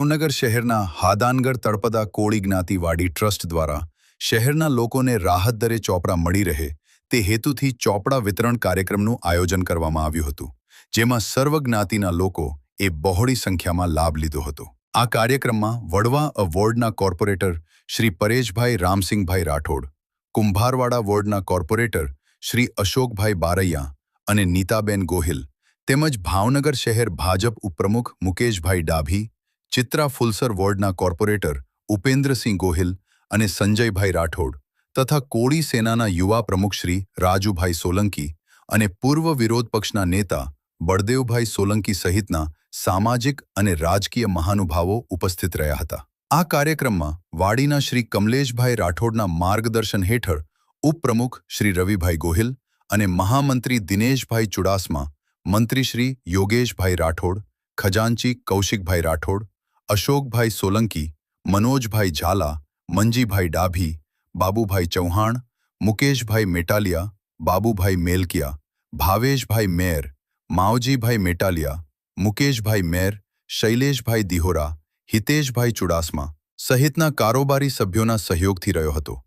ભાવનગર શહેરના હાદાનગર તળપદા કોળી જ્ઞાતિવાડી ટ્રસ્ટ દ્વારા શહેરના લોકોને રાહત દરે ચોપડા મળી રહે તે હેતુથી ચોપડા વિતરણ કાર્યક્રમનું આયોજન કરવામાં આવ્યું હતું, જેમાં સર્વ જ્ઞાતિના લોકો એ બહોળી સંખ્યામાં લાભ લીધો હતો. આ કાર્યક્રમમાં વડવા વોર્ડના કોર્પોરેટર શ્રી પરેશભાઈ રામસિંહભાઈ રાઠોડ, કુંભારવાડા વોર્ડના કોર્પોરેટર શ્રી અશોકભાઈ બારૈયા અને નીતાબેન ગોહિલ તેમજ ભાવનગર શહેર ભાજપ ઉપપ્રમુખ મુકેશભાઈ ડાભી, ચિત્રા ફુલસર વોર્ડના કોર્પોરેટર ઉપેન્દ્રસિંહ ગોહિલ અને સંજયભાઈ રાઠોડ તથા કોળી સેનાના યુવા પ્રમુખ શ્રી રાજુભાઈ સોલંકી અને પૂર્વ વિરોધ પક્ષના નેતા બળદેવભાઈ સોલંકી સહિતના સામાજિક અને રાજકીય મહાનુભાવો ઉપસ્થિત રહ્યા હતા. આ કાર્યક્રમમાં વાડીના શ્રી કમલેશભાઈ રાઠોડના માર્ગદર્શન હેઠળ ઉપપ્રમુખ શ્રી રવિભાઈ ગોહિલ અને મહામંત્રી દિનેશભાઈ ચુડાસમા, મંત્રી શ્રી યોગેશભાઈ રાઠોડ, ખજાનચી કૌશિકભાઈ રાઠોડ, અશોકભાઈ સોલંકી, મનોજભાઈ ઝાલા, મંજીભાઈ ડાભી, બાબુભાઈ ચૌહાણ, મુકેશભાઈ મેટાલિયા, બાબુભાઈ મેલકિયા, ભાવેશભાઈ મેર, માવજીભાઈ મેટાલિયા, મુકેશભાઈ મેર, શૈલેષભાઈ દિહોરા, હિતેશભાઈ ચુડાસમા સહિતના કારોબારી સભ્યોના સહયોગથી રહ્યો હતો.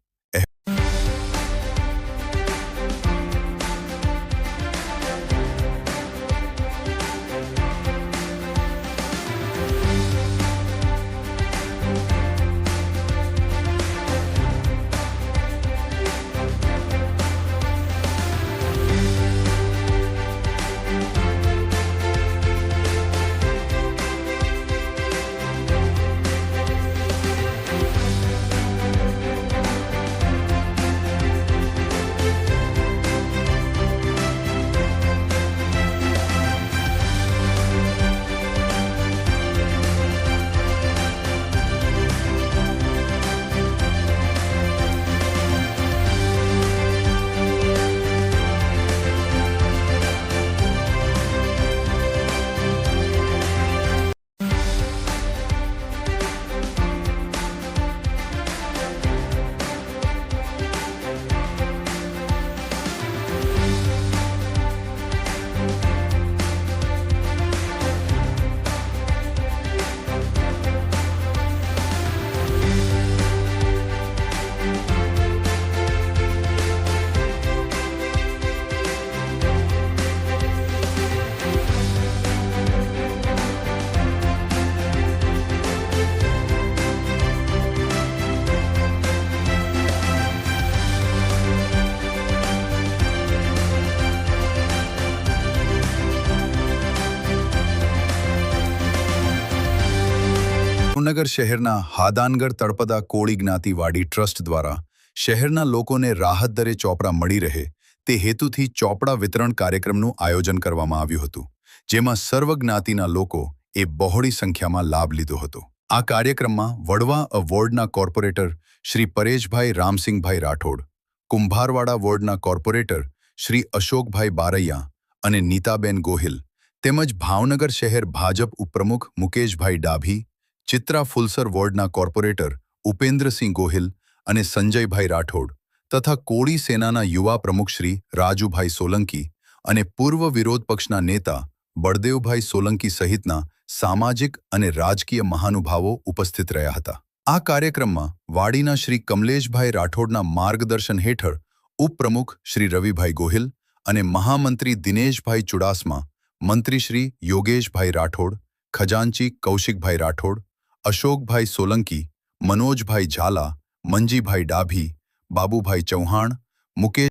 ભાવનગર શહેરના હાદાનગર તળપદા કોળી જ્ઞાતિવાડી ટ્રસ્ટ દ્વારા શહેરના લોકોને રાહત દરે ચોપડા મળી રહે તે હેતુથી ચોપડા વિતરણ કાર્યક્રમનું આયોજન કરવામાં આવ્યું હતું, જેમાં સર્વ જ્ઞાતિના લોકો એ બહોળી સંખ્યામાં લાભ લીધો હતો. આ કાર્યક્રમમાં વડવા વોર્ડના કોર્પોરેટર શ્રી પરેશભાઈ રામસિંહભાઈ રાઠોડ, કુંભારવાડા વોર્ડના કોર્પોરેટર શ્રી અશોકભાઈ બારૈયા અને નીતાબેન ગોહિલ તેમજ ભાવનગર શહેર ભાજપ ઉપપ્રમુખ મુકેશભાઈ ડાભી, ચિત્રા ફુલસર વોર્ડના કોર્પોરેટર ઉપેન્દ્રસિંહ ગોહિલ અને સંજયભાઈ રાઠોડ તથા કોળી સેનાના યુવા પ્રમુખ શ્રી રાજુભાઈ સોલંકી અને પૂર્વ વિરોધ પક્ષના નેતા બળદેવભાઈ સોલંકી સહિતના સામાજિક અને રાજકીય મહાનુભાવો ઉપસ્થિત રહ્યા હતા. આ કાર્યક્રમમાં વાડીના શ્રી કમલેશભાઈ રાઠોડના માર્ગદર્શન હેઠળ ઉપપ્રમુખ શ્રી રવિભાઈ ગોહિલ અને મહામંત્રી દિનેશભાઈ ચુડાસમા, મંત્રી શ્રી યોગેશભાઈ રાઠોડ, ખજાનચી કૌશિકભાઈ રાઠોડ, અશોકભાઈ સોલંકી, મનોજભાઈ ઝાલા, મંજીભાઈ ડાભી, બાબુભાઈ ચૌહાણ, મુકેશ